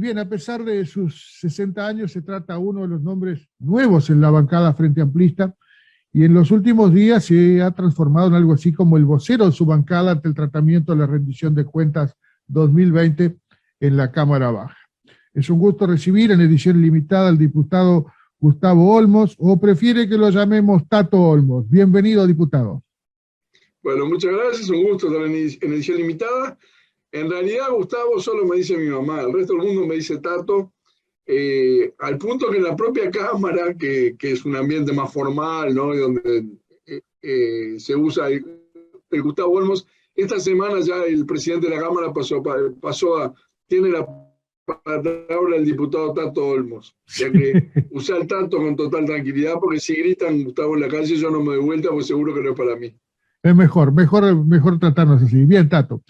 bien, a pesar de sus 60 años, se trata uno de los nombres nuevos en la bancada Frente Amplista, y en los últimos días se ha transformado en algo así como el vocero de su bancada ante el tratamiento de la rendición de cuentas 2020 en la Cámara Baja. Es un gusto recibir en edición limitada al diputado Gustavo Olmos, o prefiere que lo llamemos Tato Olmos. Bienvenido, diputado. Bueno, muchas gracias, un gusto estar en edición limitada. En realidad, Gustavo solo me dice mi mamá, el resto del mundo me dice Tato, al punto que en la propia Cámara, que es un ambiente más formal, ¿no? Y donde se usa el Gustavo Olmos, esta semana ya el presidente de la Cámara tiene la palabra el diputado Tato Olmos, ya que usa el Tato con total tranquilidad, porque si gritan Gustavo en la calle yo no me doy vuelta, porque seguro que no es para mí. Es mejor tratarnos así. Bien, Tato.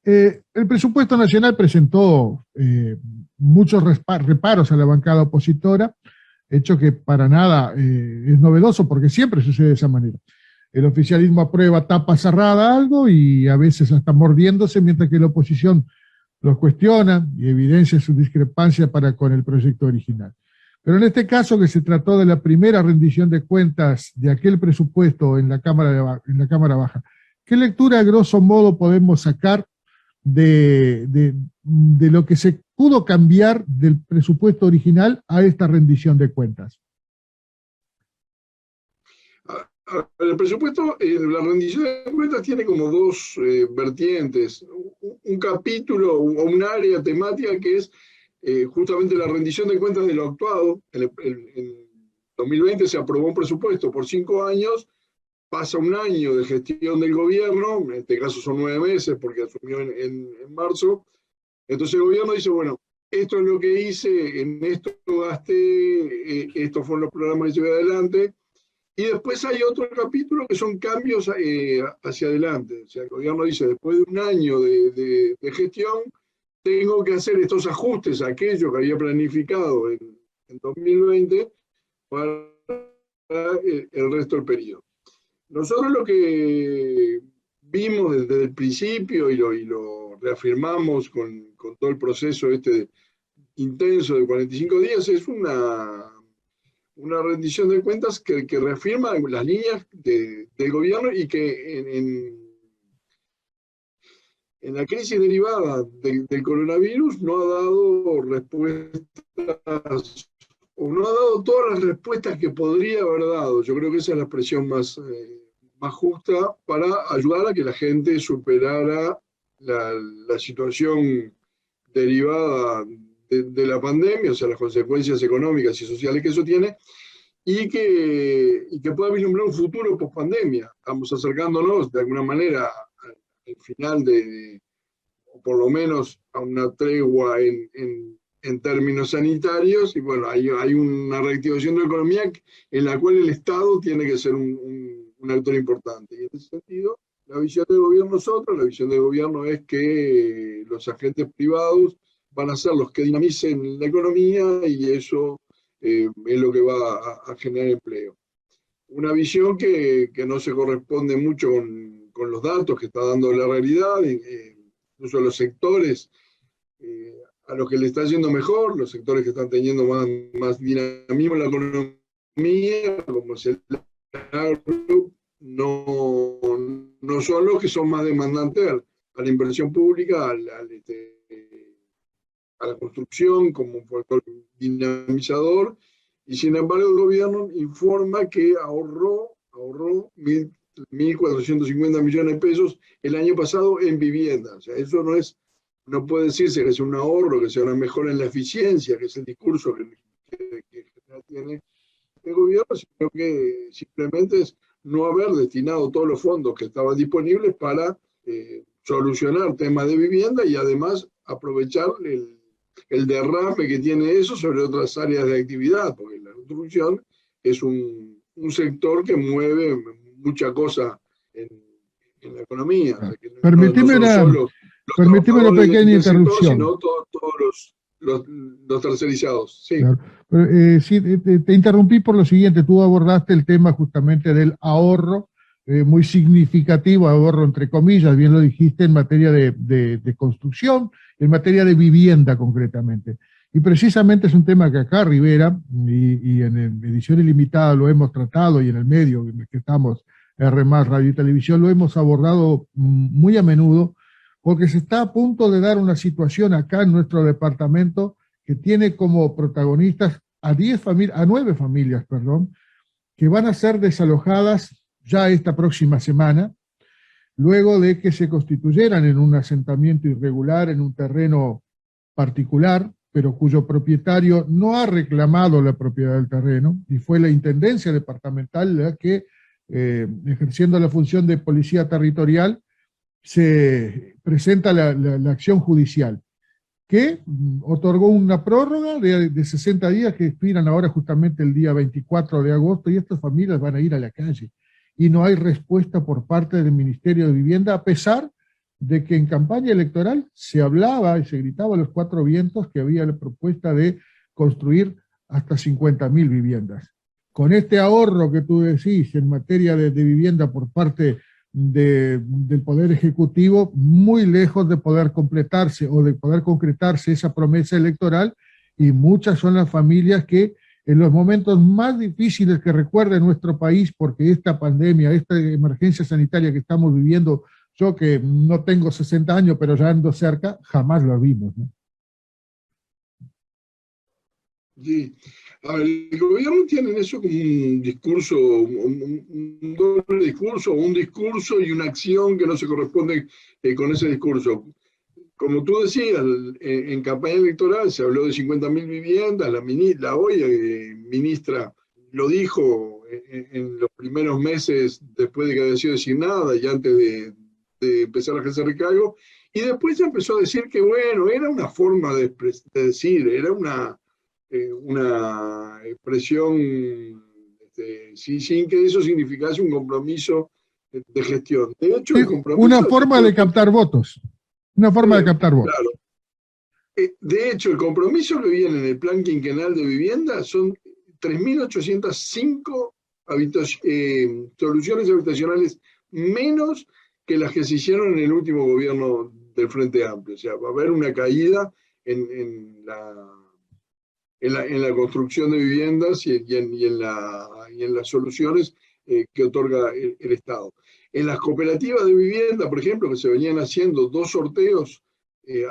El presupuesto nacional presentó muchos reparos a la bancada opositora, hecho que para nada es novedoso, porque siempre sucede de esa manera. El oficialismo aprueba tapa cerrada algo y a veces hasta mordiéndose, mientras que la oposición los cuestiona y evidencia su discrepancia para con el proyecto original. Pero en este caso, que se trató de la primera rendición de cuentas de aquel presupuesto en la Cámara Baja, ¿qué lectura a grosso modo podemos sacar de lo que se pudo cambiar del presupuesto original a esta rendición de cuentas? El presupuesto, la rendición de cuentas tiene como dos vertientes, un capítulo o un área temática que es justamente la rendición de cuentas de lo actuado. En 2020 se aprobó un presupuesto por 5 años, pasa un año de gestión del gobierno, en este caso son 9 meses porque asumió en marzo, entonces el gobierno dice, bueno, esto es lo que hice, en esto gasté, estos fueron los programas que llevé adelante, y después hay otro capítulo que son cambios hacia adelante. O sea, el gobierno dice, después de un año de gestión, tengo que hacer estos ajustes a aquello que había planificado en 2020 para el resto del periodo. Nosotros lo que vimos desde el principio y lo reafirmamos con todo el proceso intenso de 45 días es una rendición de cuentas que reafirma las líneas del gobierno y que en la crisis derivada del coronavirus no ha dado respuestas, o no ha dado todas las respuestas que podría haber dado. Yo creo que esa es la expresión más justa para ayudar a que la gente superara la situación derivada de la pandemia, o sea, las consecuencias económicas y sociales que eso tiene, y que pueda vislumbrar un futuro post-pandemia. Estamos acercándonos de alguna manera al final o por lo menos a una tregua en términos sanitarios, y bueno, hay una reactivación de la economía en la cual el Estado tiene que ser un actor importante. Y en ese sentido, la visión del gobierno es otra. La visión del gobierno es que los agentes privados van a ser los que dinamicen la economía y eso es lo que va a generar empleo. Una visión que no se corresponde mucho con los datos que está dando la realidad, incluso los sectores a los que le está yendo mejor, los sectores que están teniendo más dinamismo en la economía, como es el agro, no son los que son más demandantes a la inversión pública, a la construcción como un factor dinamizador, y sin embargo el gobierno informa que ahorró 1.450 millones de pesos el año pasado en vivienda. O sea, eso no puede decirse que sea un ahorro, que sea una mejora en la eficiencia, que es el discurso que tiene el gobierno, sino que simplemente es no haber destinado todos los fondos que estaban disponibles para solucionar temas de vivienda y además aprovechar el derrame que tiene eso sobre otras áreas de actividad, porque la construcción es un sector que mueve mucha cosa en la economía. O sea, que permíteme una pequeña interrupción. Sino todos los tercerizados. Sí. Claro. Pero, sí, te interrumpí por lo siguiente. Tú abordaste el tema justamente del ahorro, muy significativo, ahorro entre comillas, bien lo dijiste, en materia de construcción, en materia de vivienda concretamente. Y precisamente es un tema que acá Rivera, y en edición ilimitada lo hemos tratado, y en el medio en el que estamos, R+, Radio y Televisión, lo hemos abordado muy a menudo, porque se está a punto de dar una situación acá en nuestro departamento que tiene como protagonistas a 9 familias, perdón, que van a ser desalojadas ya esta próxima semana, luego de que se constituyeran en un asentamiento irregular en un terreno particular, pero cuyo propietario no ha reclamado la propiedad del terreno, y fue la Intendencia Departamental la que, ejerciendo la función de policía territorial, se presenta la acción judicial, que otorgó una prórroga de 60 días que expiran ahora justamente el día 24 de agosto, y estas familias van a ir a la calle. Y no hay respuesta por parte del Ministerio de Vivienda, a pesar de que en campaña electoral se hablaba y se gritaba a los 4 vientos que había la propuesta de construir hasta 50.000 viviendas. Con este ahorro que tú decís en materia de vivienda por parte del Poder Ejecutivo, muy lejos de poder completarse o de poder concretarse esa promesa electoral, y muchas son las familias que en los momentos más difíciles que recuerda nuestro país, porque esta pandemia, esta emergencia sanitaria que estamos viviendo, yo que no tengo 60 años, pero ya ando cerca, jamás lo vimos, ¿no? Sí. A ver, el gobierno tiene en eso como un discurso, un doble discurso, un discurso y una acción que no se corresponde con ese discurso. Como tú decías, en campaña electoral se habló de 50.000 viviendas, la hoy ministra lo dijo en los primeros meses después de que había sido designada y antes de empezar a ejercer el cargo, y después se empezó a decir que, bueno, era una forma de decir, era una expresión sin que eso significase un compromiso de gestión. De hecho, Sí, el compromiso... una forma de captar votos. Una forma de captar votos. Claro. De hecho, el compromiso que viene en el plan quinquenal de vivienda son 3.805 soluciones habitacionales menos que las que se hicieron en el último gobierno del Frente Amplio. O sea, va a haber una caída en la construcción de viviendas y en las soluciones que otorga el Estado. En las cooperativas de vivienda, por ejemplo, que se venían haciendo 2 sorteos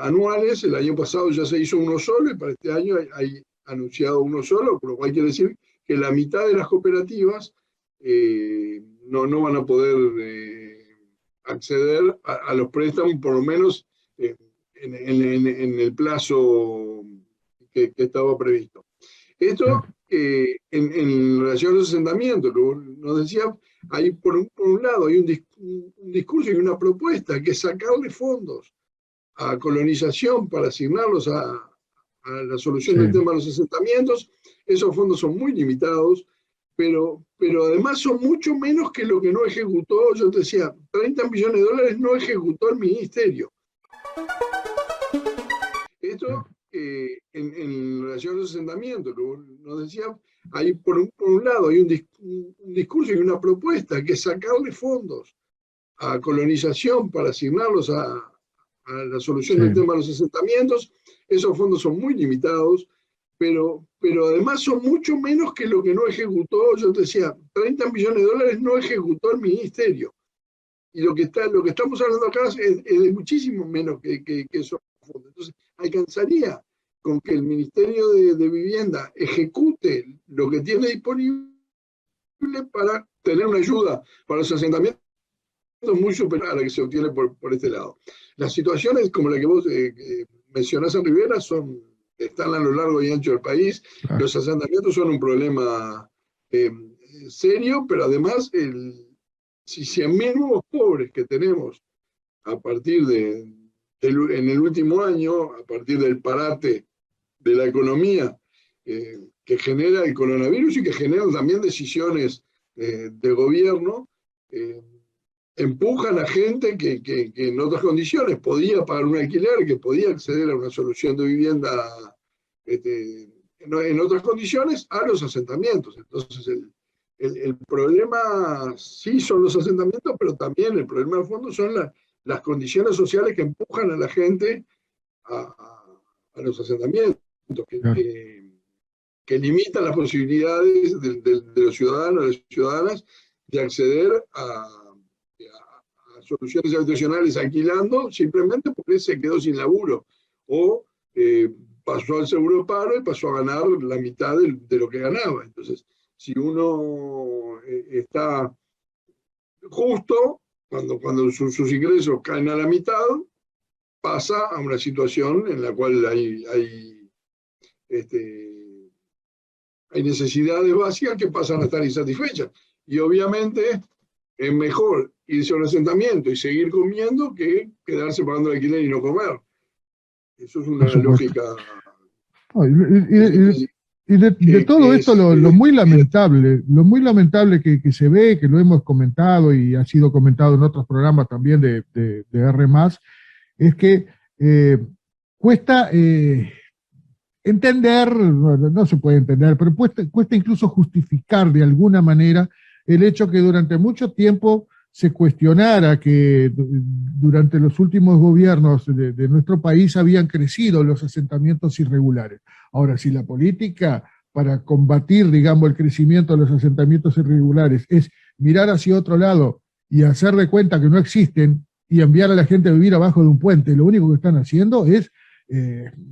anuales, el año pasado ya se hizo uno solo, y para este año hay anunciado uno solo, por lo cual quiere decir que la mitad de las cooperativas no van a poder acceder a los préstamos, por lo menos en el plazo que estaba previsto. Esto, en relación a los asentamientos, nos decía, hay por un lado hay un discurso y una propuesta que es sacarle fondos a colonización para asignarlos a la solución del tema de los asentamientos. Esos fondos son muy limitados, pero además son mucho menos que lo que no ejecutó. Yo te decía, 30 millones de dólares no ejecutó el ministerio. Esto, en relación a los asentamientos, nos decía, hay por un lado hay un discurso y una propuesta que es sacarle fondos a colonización para asignarlos a la solución del tema de los asentamientos. Esos fondos son muy limitados, pero además son mucho menos que lo que no ejecutó. Yo te decía, 30 millones de dólares no ejecutó el ministerio. Y lo que estamos hablando acá es de muchísimo menos que esos fondos. Entonces, alcanzaría con que el Ministerio de Vivienda ejecute lo que tiene disponible para tener una ayuda para los asentamientos muy superior a la que se obtiene por este lado. Las situaciones como la que vos mencionás en Rivera están a lo largo y ancho del país. Los asentamientos son un problema serio, pero además si 100.000 nuevos pobres que tenemos a partir en el último año, a partir del parate de la economía que genera el coronavirus y que generan también decisiones de gobierno, empujan a gente que en otras condiciones podía pagar un alquiler, que podía acceder a una solución de vivienda en otras condiciones, a los asentamientos. Entonces el problema sí son los asentamientos, pero también el problema de fondo son las condiciones sociales que empujan a la gente a los asentamientos. Claro. Que limitan las posibilidades de los ciudadanos, de las ciudadanas, de acceder a soluciones habitacionales alquilando, simplemente porque se quedó sin laburo, o pasó al seguro paro y pasó a ganar la mitad de lo que ganaba. Entonces, si uno está justo, cuando sus ingresos caen a la mitad, pasa a una situación en la cual hay necesidades básicas que pasan a estar insatisfechas. Y obviamente es mejor irse a un asentamiento y seguir comiendo que quedarse pagando el alquiler y no comer. Eso es una Por supuesto. lógica No, que, de que, todo que esto, es, lo muy lamentable que se ve, que lo hemos comentado y ha sido comentado en otros programas también de R+, es que cuesta entender, no se puede entender, pero cuesta incluso justificar de alguna manera el hecho que durante mucho tiempo se cuestionara que durante los últimos gobiernos de nuestro país habían crecido los asentamientos irregulares. Ahora, si la política para combatir, digamos, el crecimiento de los asentamientos irregulares es mirar hacia otro lado y hacer de cuenta que no existen y enviar a la gente a vivir abajo de un puente, lo único que están haciendo es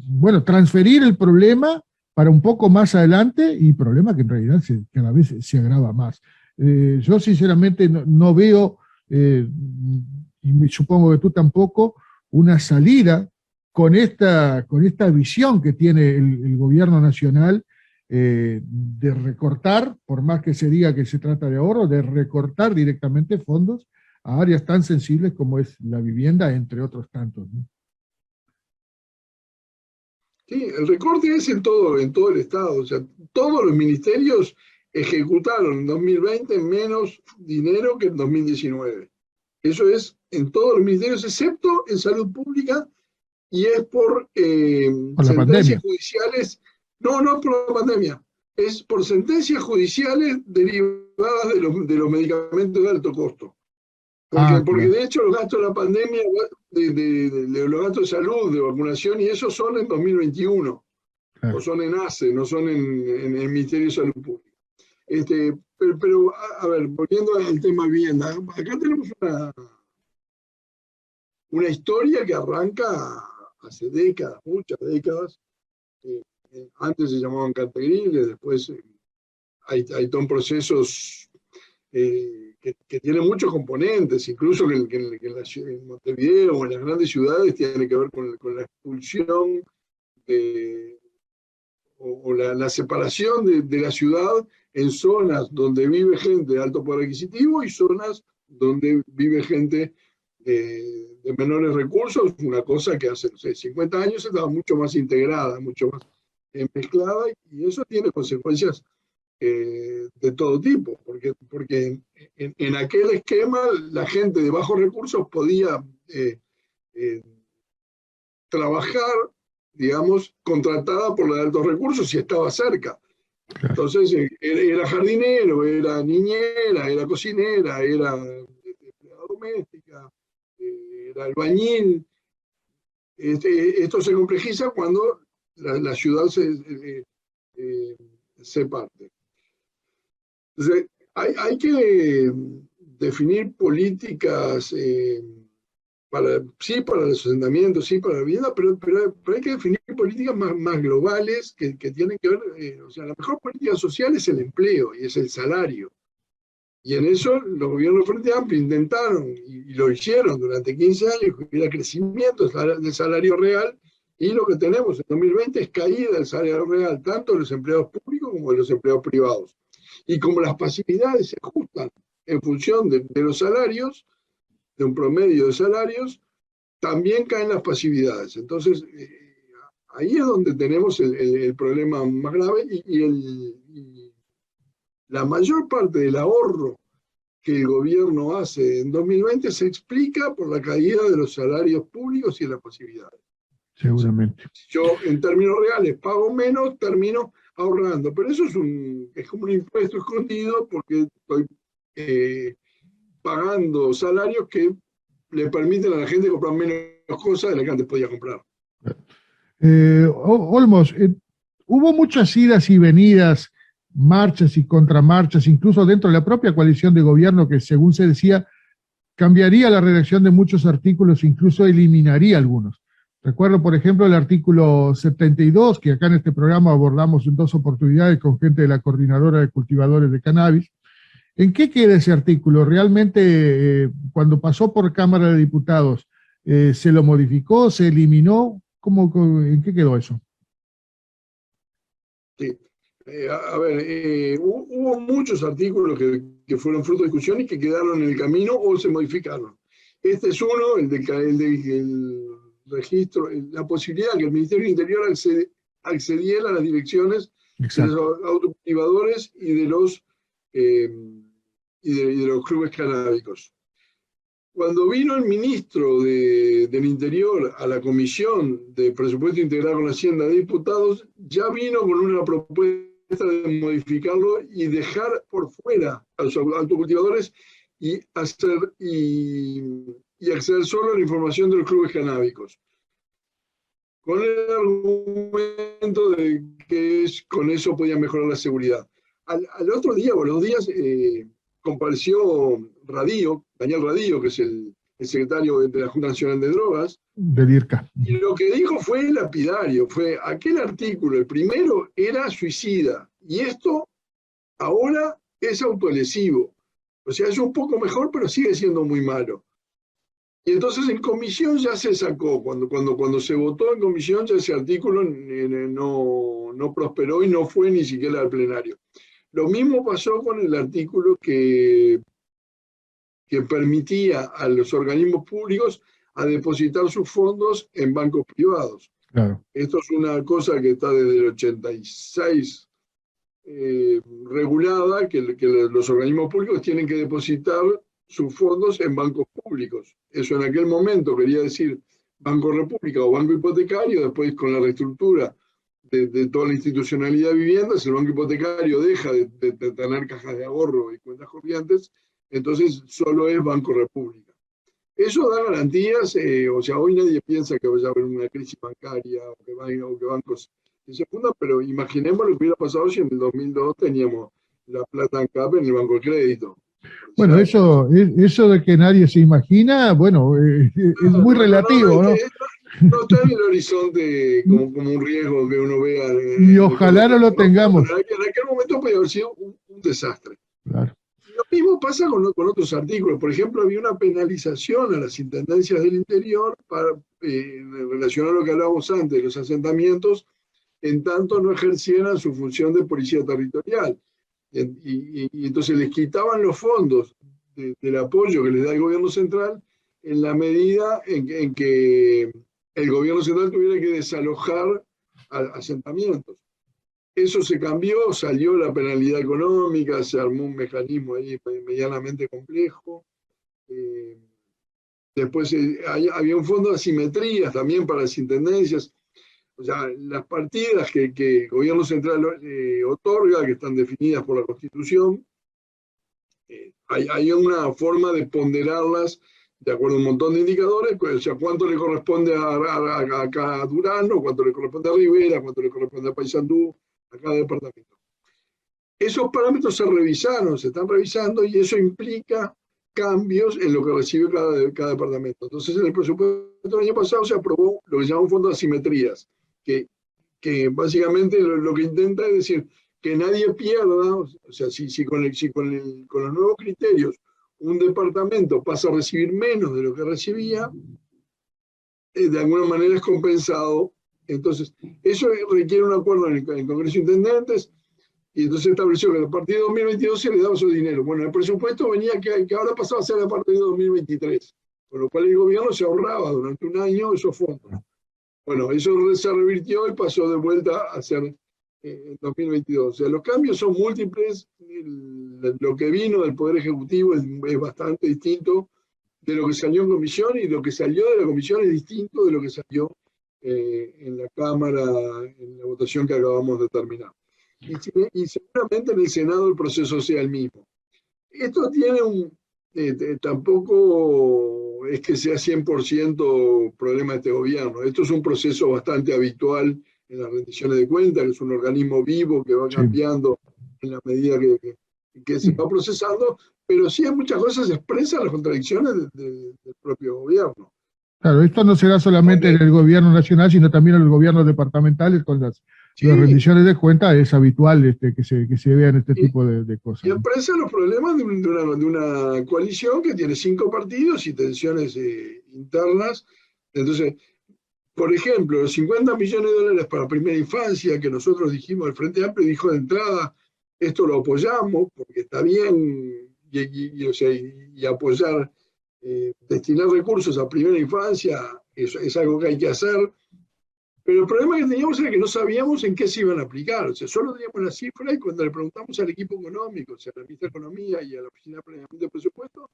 bueno, transferir el problema para un poco más adelante, y problema que en realidad cada vez se agrava más. Yo sinceramente no veo, y me supongo que tú tampoco, una salida con esta visión que tiene el gobierno nacional de recortar, por más que se diga que se trata de ahorro, de recortar directamente fondos a áreas tan sensibles como es la vivienda, entre otros tantos, ¿no? sí, el recorte es en todo el Estado. O sea, todos los ministerios ejecutaron en 2020 menos dinero que en 2019. Eso es en todos los ministerios, excepto en salud pública, y es por Por la sentencias pandemia. judiciales. No, no es por la pandemia, es por sentencias judiciales derivadas de los medicamentos de alto costo. Ah, Porque claro, de hecho los gastos de la pandemia, de los gastos de salud, de vacunación y eso son en 2021, o claro. son en ACE, no son en el Ministerio de Salud Pública. Pero, a ver, volviendo al tema vivienda, acá tenemos una historia que arranca hace décadas, muchas décadas. Antes se llamaban cartegriles, después hay todo procesos que tienen muchos componentes, incluso en Montevideo o en las grandes ciudades tiene que ver con la expulsión o la separación de la ciudad en zonas donde vive gente de alto poder adquisitivo y zonas donde vive gente de menores recursos, una cosa que hace, no sé, 50 años estaba mucho más integrada, mucho más mezclada, y eso tiene consecuencias de todo tipo, porque en aquel esquema la gente de bajos recursos podía eh, trabajar, digamos, contratada por la de altos recursos si estaba cerca. Claro. Entonces era jardinero, era niñera, era cocinera, era empleada doméstica, era albañil. Esto se complejiza cuando la ciudad se parte. Entonces, hay que definir políticas sí para el asentamiento, sí para la vivienda, pero hay que definir políticas más globales que tienen que ver, o sea, la mejor política social es el empleo y es el salario. Y en eso los gobiernos de Frente Amplio intentaron, y lo hicieron durante 15 años, que hubiera crecimiento del salario real, y lo que tenemos en 2020 es caída del salario real, tanto de los empleados públicos como de los empleados privados. Y como las pasividades se ajustan en función de los salarios, de un promedio de salarios, también caen las pasividades. Entonces, ahí es donde tenemos el problema más grave y la mayor parte del ahorro que el gobierno hace en 2020 se explica por la caída de los salarios públicos y de las pasividades. Seguramente. Si yo en términos reales pago menos, termino ahorrando. Pero eso es como un impuesto escondido porque estoy pagando salarios que le permiten a la gente comprar menos cosas de las que antes podía comprar. Olmos, hubo muchas idas y venidas, marchas y contramarchas, incluso dentro de la propia coalición de gobierno que, según se decía, cambiaría la redacción de muchos artículos, incluso eliminaría algunos. Recuerdo, por ejemplo, el artículo 72, que acá en este programa abordamos en 2 oportunidades con gente de la Coordinadora de Cultivadores de Cannabis. ¿En qué queda ese artículo? ¿Realmente cuando pasó por Cámara de Diputados se lo modificó, se eliminó? ¿En qué quedó eso? Sí. A ver, hubo muchos artículos que fueron fruto de discusión y que quedaron en el camino o se modificaron. Este es uno, el registro, la posibilidad que el Ministerio del Interior accediera a las direcciones de los autocultivadores y de los clubes canábicos. Cuando vino el ministro del Interior a la Comisión de Presupuesto Integral con la Hacienda de Diputados, ya vino con una propuesta de modificarlo y dejar por fuera a los autocultivadores y acceder solo a la información de los clubes canábicos, con el argumento de que con eso podía mejorar la seguridad. Al otro día, o a los días, compareció Daniel Radillo, que es el secretario de la Junta Nacional de Drogas, de DIRCA. Y lo que dijo fue lapidario, fue aquel artículo, el primero era suicida, y esto ahora es autolesivo. O sea, es un poco mejor, pero sigue siendo muy malo. Y entonces en comisión ya se sacó, cuando se votó en comisión ya ese artículo no prosperó y no fue ni siquiera al plenario. Lo mismo pasó con el artículo que permitía a los organismos públicos a depositar sus fondos en bancos privados. Claro. Esto es una cosa que está desde el 86 regulada, que los organismos públicos tienen que depositar sus fondos en bancos públicos. Eso en aquel momento quería decir Banco República o Banco Hipotecario. Después, con la reestructura de toda la institucionalidad de viviendas, el banco hipotecario deja de tener cajas de ahorro y cuentas corrientes, entonces solo es Banco República. Eso da garantías, o sea, hoy nadie piensa que vaya a haber una crisis bancaria o que bancos se fundan, pero imaginemos lo que hubiera pasado si en el 2002 teníamos la plata en CAP en el Banco de Crédito. Bueno, eso de que nadie se imagina, bueno, es muy relativo, ¿no? No está en el horizonte como un riesgo que uno vea. Y ojalá no lo tengamos. En aquel momento podría haber sido un desastre. Claro. Lo mismo pasa con otros artículos. Por ejemplo, había una penalización a las intendencias del interior en relación a lo que hablábamos antes de los asentamientos, en tanto no ejercieran su función de policía territorial. Y entonces les quitaban los fondos del apoyo que les da el gobierno central en la medida en que el gobierno central tuviera que desalojar asentamientos. Eso se cambió, salió la penalidad económica, se armó un mecanismo ahí medianamente complejo. Después había un fondo de asimetrías también para las intendencias. O sea, las partidas que el gobierno central otorga, que están definidas por la Constitución, hay una forma de ponderarlas de acuerdo a un montón de indicadores, o sea, cuánto le corresponde a Durano, cuánto le corresponde a Rivera, cuánto le corresponde a Paysandú, a cada departamento. Esos parámetros se están revisando, y eso implica cambios en lo que recibe cada departamento. Entonces, en el presupuesto del año pasado se aprobó lo que se llama un fondo de asimetrías, que básicamente lo que intenta es decir que nadie pierda, o sea, si con los nuevos criterios un departamento pasa a recibir menos de lo que recibía, de alguna manera es compensado. Entonces, eso requiere un acuerdo en el Congreso de Intendentes, y entonces estableció que a partir de 2022 se le daba su dinero. Bueno, el presupuesto venía que ahora pasaba a ser a partir de 2023, con lo cual el gobierno se ahorraba durante un año esos fondos. Bueno, eso se revirtió y pasó de vuelta a ser en 2022. O sea, los cambios son múltiples. Lo que vino del Poder Ejecutivo es bastante distinto de lo que salió en comisión, y lo que salió de la comisión es distinto de lo que salió en la Cámara, en la votación que acabamos de terminar. Y seguramente en el Senado el proceso sea el mismo. Esto tiene tampoco es que sea 100% problema de este gobierno. Esto es un proceso bastante habitual en las rendiciones de cuentas, que es un organismo vivo que va Sí, cambiando en la medida que se sí. va procesando, pero sí hay muchas cosas expresas las contradicciones del propio gobierno. Claro, esto no será solamente en Vale. el gobierno nacional, sino también en los gobiernos departamentales con las Sí, rendiciones de cuentas. Es habitual que se vean este y, tipo de y cosas, ¿no? expresa los problemas de una coalición que tiene 5 partidos y tensiones internas. Entonces, por ejemplo, los 50 millones de dólares para primera infancia que nosotros dijimos, el Frente Amplio dijo de entrada, esto lo apoyamos porque está bien, o sea, y apoyar, destinar recursos a primera infancia es algo que hay que hacer, pero el problema que teníamos era que no sabíamos en qué se iban a aplicar, o sea, solo teníamos la cifra y cuando le preguntamos al equipo económico, o sea, a la ministra de Economía y a la Oficina de Planeamiento de Presupuesto,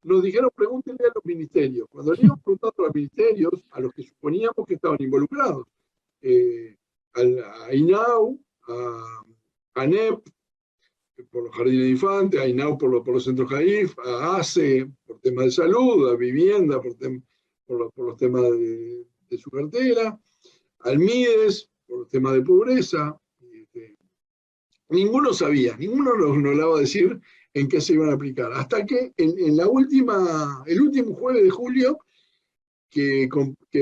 nos dijeron pregúntenle a los ministerios. Cuando le íbamos preguntando a los ministerios, a los que suponíamos que estaban involucrados, eh, a INAU, a ANEP, por los jardines de infantes, a INAU por los centros CAIF, a ACE por temas de salud, a Vivienda por los temas de su cartera, al MIDES por los temas de pobreza. Ninguno sabía, ninguno nos daba a decir en qué se iban a aplicar. Hasta que en el último jueves de julio, que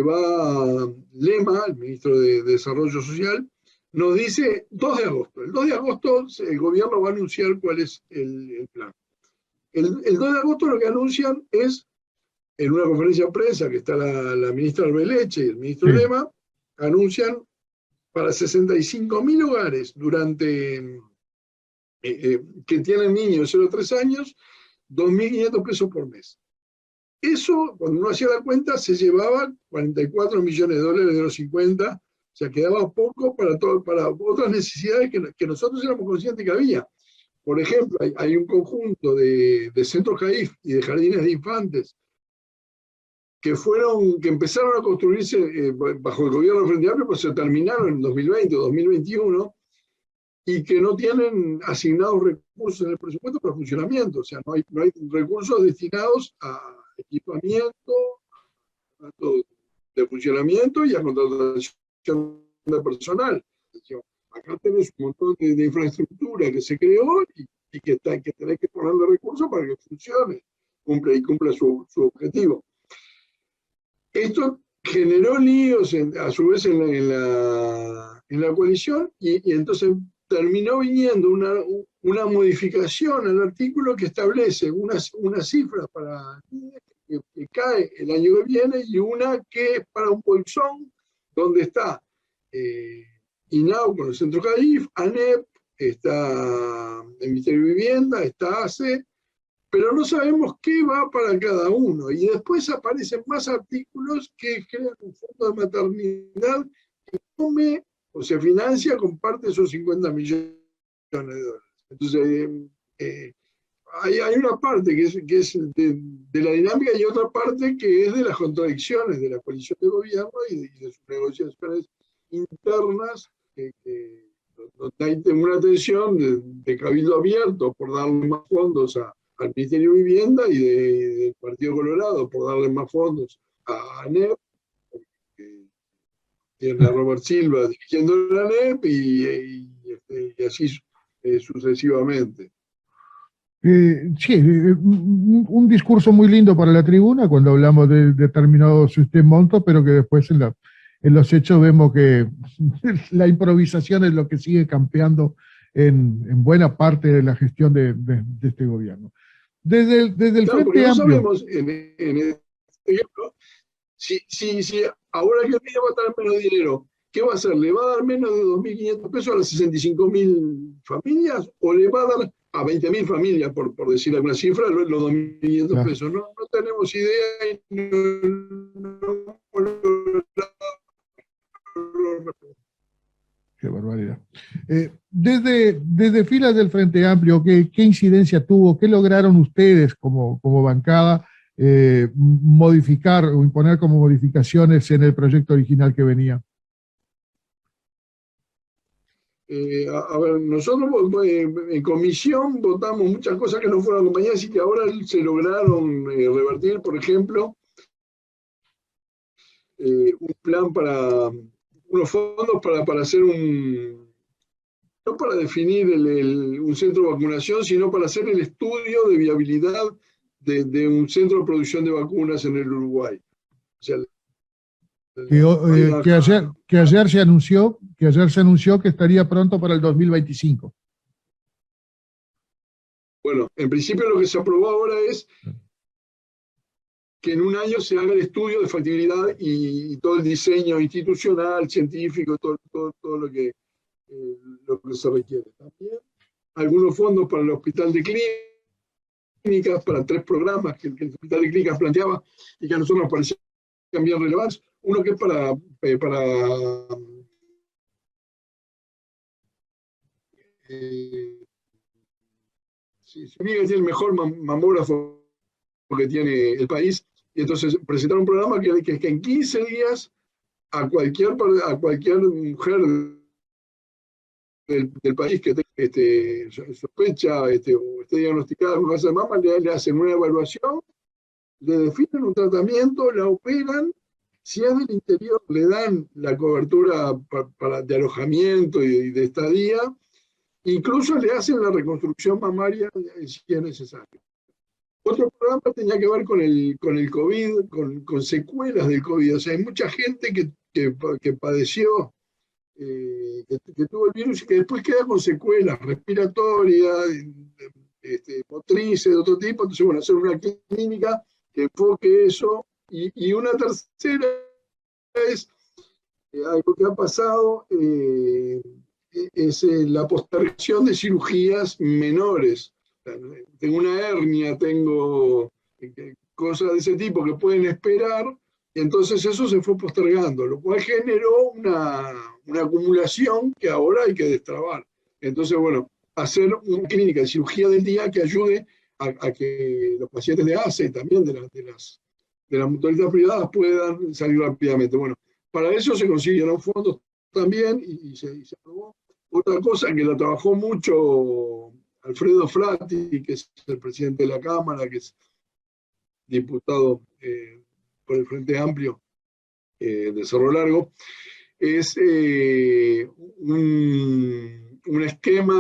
va Lema, el ministro de Desarrollo Social, nos dice 2 de agosto. El 2 de agosto el gobierno va a anunciar cuál es el plan. El 2 de agosto lo que anuncian es, en una conferencia de prensa que está la ministra Arbeleche y el ministro Sí, Lema, anuncian para 65.000 hogares que tienen niños de 0 a 3 años, 2.500 pesos por mes. Eso, cuando uno hacía la cuenta, se llevaba 44 millones de dólares de los 50, o sea, quedaba poco para otras necesidades que nosotros éramos conscientes que había. Por ejemplo, hay un conjunto de centros CAIF y de jardines de infantes que empezaron a construirse bajo el gobierno del Frente Amplio, pues se terminaron en 2020 o 2021, y que no tienen asignados recursos en el presupuesto para funcionamiento. O sea, no hay recursos destinados a equipamiento, a todo, de funcionamiento y a contratación de personal. Acá tenés un montón de infraestructura que se creó y que tenés que ponerle recursos para que funcione y cumpla su objetivo. Esto generó líos a su vez en la coalición y entonces terminó viniendo una modificación al artículo que establece una cifra para que cae el año que viene y una que es para un bolsón donde está INAU con el centro CAIF, ANEP, está el Ministerio de Vivienda, está ACE, pero no sabemos qué va para cada uno. Y después aparecen más artículos que crean un fondo de maternidad que tome o se financia con parte de esos 50 millones de dólares. Entonces, hay una parte que es de la dinámica y otra parte que es de las contradicciones de la coalición de gobierno y de sus negociaciones internas, donde hay una tensión de cabildo abierto por darle más fondos al Ministerio de Vivienda y del Partido Colorado por darle más fondos a ANEP, porque tiene a Robert Silva dirigiendo la ANEP y así sucesivamente. Sí, un discurso muy lindo para la tribuna cuando hablamos de determinados montos, pero que después en los hechos vemos que la improvisación es lo que sigue campeando en buena parte de la gestión de este gobierno. Desde el Claro, porque Frente no Amplio, sabemos, en este ejemplo, si ahora que el PIB va a dar menos dinero, ¿qué va a hacer? ¿Le va a dar menos de 2.500 pesos a las 65.000 familias? ¿O le va a dar a 20.000 familias, por decir alguna cifra, los 2.500 claro, pesos? No tenemos idea y no qué barbaridad. Desde filas del Frente Amplio, ¿qué incidencia tuvo? ¿Qué lograron ustedes como bancada modificar o imponer como modificaciones en el proyecto original que venía? A ver, nosotros en votamos muchas cosas que no fueron acompañadas y que ahora se lograron revertir. Por ejemplo, un plan unos fondos para hacer no para definir un centro de vacunación, sino para hacer el estudio de viabilidad de un centro de producción de vacunas en el Uruguay. O sea, que ayer se anunció que estaría pronto para el 2025. Bueno, en principio lo que se aprobó ahora es que en un año se haga el estudio de factibilidad y todo el diseño institucional, científico, todo lo que se requiere. También algunos fondos para el Hospital de Clínicas, para 3 programas que el Hospital de Clínicas planteaba y que a nosotros nos parecían bien relevantes. Uno que es para tiene el mejor mamógrafo que tiene el país, y entonces presentaron un programa que en 15 días a cualquier mujer del país que sospecha o esté diagnosticada con cáncer de mama, le hacen una evaluación, le definen un tratamiento, la operan, si es del interior le dan la cobertura de alojamiento y de estadía, incluso le hacen la reconstrucción mamaria si es necesario. Otro programa tenía que ver con el COVID, con secuelas del COVID. O sea, hay mucha gente que padeció, que tuvo el virus y que después queda con secuelas respiratorias, motrices de otro tipo. Entonces, bueno, hacer una clínica que enfoque eso. Y una tercera es algo que ha pasado, es la postergación de cirugías menores. Tengo una hernia, tengo cosas de ese tipo que pueden esperar, y entonces eso se fue postergando, lo cual generó una acumulación que ahora hay que destrabar. Entonces, bueno, hacer una clínica de cirugía del día que ayude a que los pacientes de ACE y también de las mutualistas privadas puedan salir rápidamente. Bueno, para eso se consiguieron fondos también y se aprobó. Otra cosa que la trabajó mucho Alfredo Flati, que es el presidente de la Cámara, que es diputado por el Frente Amplio de Cerro Largo, es un esquema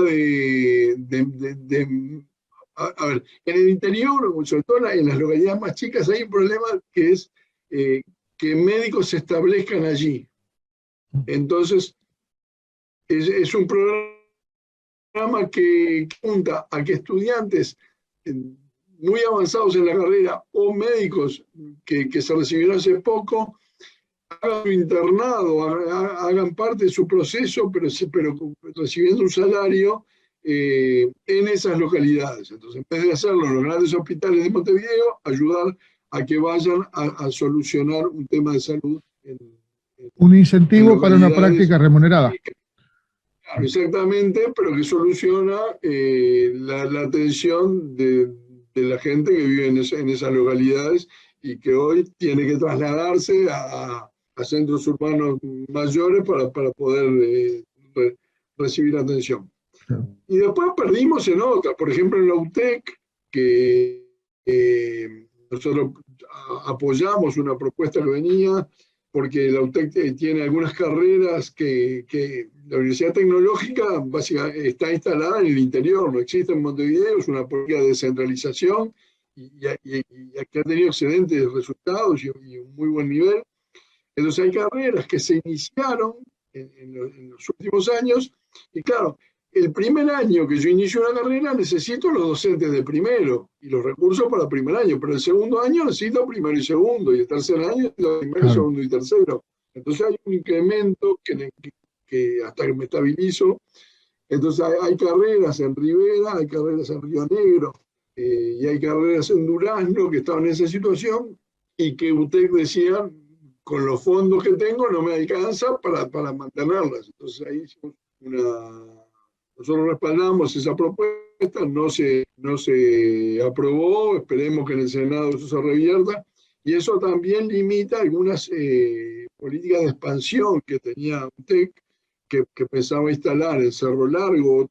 a ver, en el interior, sobre todo en las localidades más chicas, hay un problema que es que médicos se establezcan allí. Entonces, es un programa que apunta a que estudiantes muy avanzados en la carrera o médicos que se recibieron hace poco hagan su internado, hagan parte de su proceso, pero recibiendo un salario en esas localidades. Entonces, en vez de hacerlo en los grandes hospitales de Montevideo, ayudar a que vayan a solucionar un tema de salud. Un incentivo para una práctica remunerada. Claro, exactamente, pero que soluciona la atención de la gente que vive en esas localidades y que hoy tiene que trasladarse a centros urbanos mayores para poder recibir atención. Claro. Y después perdimos en otras, por ejemplo en la UTEC, que nosotros apoyamos una propuesta que venía, porque la UTEC tiene algunas carreras que la Universidad Tecnológica básicamente está instalada en el interior, no existe en Montevideo, es una política de descentralización y que ha tenido excelentes resultados y un muy buen nivel. Entonces hay carreras que se iniciaron en los últimos años, y claro, el primer año que yo inicio una carrera necesito los docentes de primero y los recursos para el primer año, pero el segundo año necesito primero y segundo, y el tercer año primero, segundo y tercero. Entonces hay un incremento que hasta que me estabilizo. Entonces hay carreras en Rivera, hay carreras en Río Negro, y hay carreras en Durazno que estaban en esa situación, y que usted decía, con los fondos que tengo no me alcanza para mantenerlas. Entonces ahí hicimos nosotros respaldamos esa propuesta, no se aprobó, esperemos que en el Senado eso se revierta, y eso también limita algunas políticas de expansión que tenía UTEC, que pensaba instalar en Cerro Largo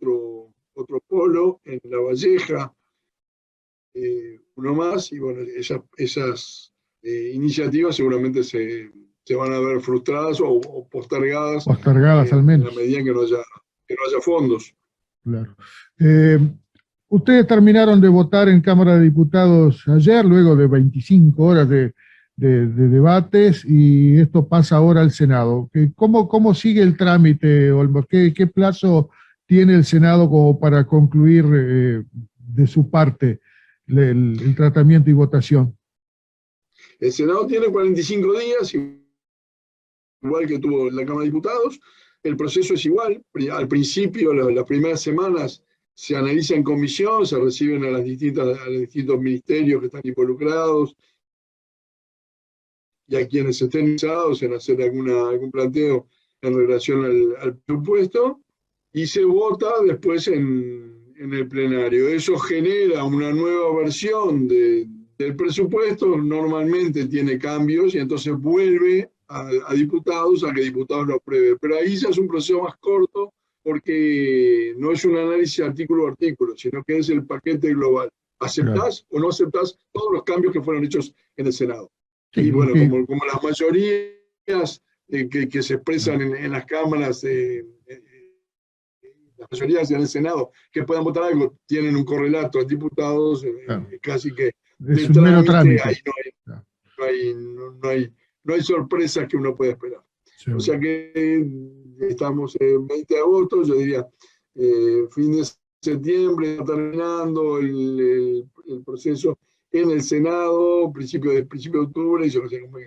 otro polo, en La Valleja uno más, y bueno, esas iniciativas seguramente se se van a ver frustradas o postergadas, Postergadas al en menos. la medida en que no haya fondos. Claro. Ustedes terminaron de votar en Cámara de Diputados ayer, luego de 25 horas de debates, y esto pasa ahora al Senado. ¿Cómo sigue el trámite, Olmos? ¿Qué plazo tiene el Senado como para concluir de su parte el tratamiento y votación? El Senado tiene 45 días, igual que tuvo la Cámara de Diputados. El proceso es igual. Al principio, las primeras semanas, se analiza en comisión, se reciben a los distintos ministerios que están involucrados y a quienes estén interesados en hacer algún planteo en relación al presupuesto, y se vota después en el plenario. Eso genera una nueva versión del presupuesto, normalmente tiene cambios, y entonces vuelve a diputados, a que diputados lo apruebe. Pero ahí ya es un proceso más corto, porque no es un análisis artículo a artículo, sino que es el paquete global. ¿Aceptás o no aceptás todos los cambios que fueron hechos en el Senado? Sí, Y bueno, como las mayorías que se expresan en las cámaras, las mayorías en el Senado, que puedan votar algo, tienen un correlato en diputados, claro, casi que es un mero trámite. ahí Claro. no hay sorpresas que uno pueda esperar. Seguro. O sea que estamos en 20 de agosto, yo diría fin de septiembre, terminando el proceso en el Senado, principio de octubre, y yo no sé, como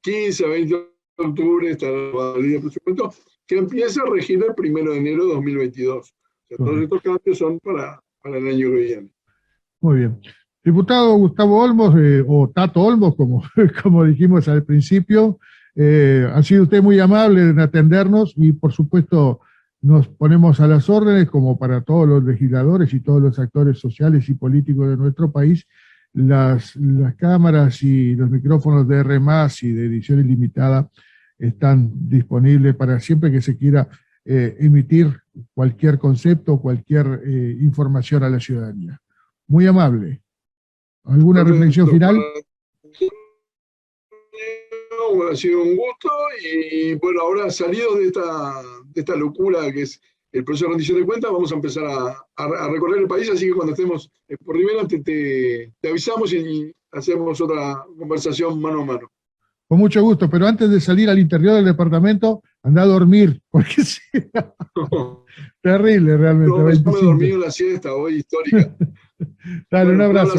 15 a 20 de octubre estará la ley de presupuesto, que empieza a regir el 1 de enero de 2022. O sea, todos estos cambios son para el año que viene. Muy bien. Diputado Gustavo Olmos, o Tato Olmos, como dijimos al principio, ha sido usted muy amable en atendernos, y por supuesto nos ponemos a las órdenes, como para todos los legisladores y todos los actores sociales y políticos de nuestro país. Las cámaras y los micrófonos de R+ y de edición ilimitada están disponibles para siempre que se quiera emitir cualquier concepto, cualquier información a la ciudadanía. Muy amable. ¿Alguna reflexión final? Ha sido un gusto, y bueno, ahora salido de esta locura que es el proceso de rendición de cuentas, vamos a empezar a recorrer el país, así que cuando estemos por Rivera te avisamos y hacemos otra conversación mano a mano. Con mucho gusto, pero antes de salir al interior del departamento, anda a dormir, porque sí, terrible realmente. No, me he dormido en la siesta hoy, histórica. Dale, Bueno, un abrazo.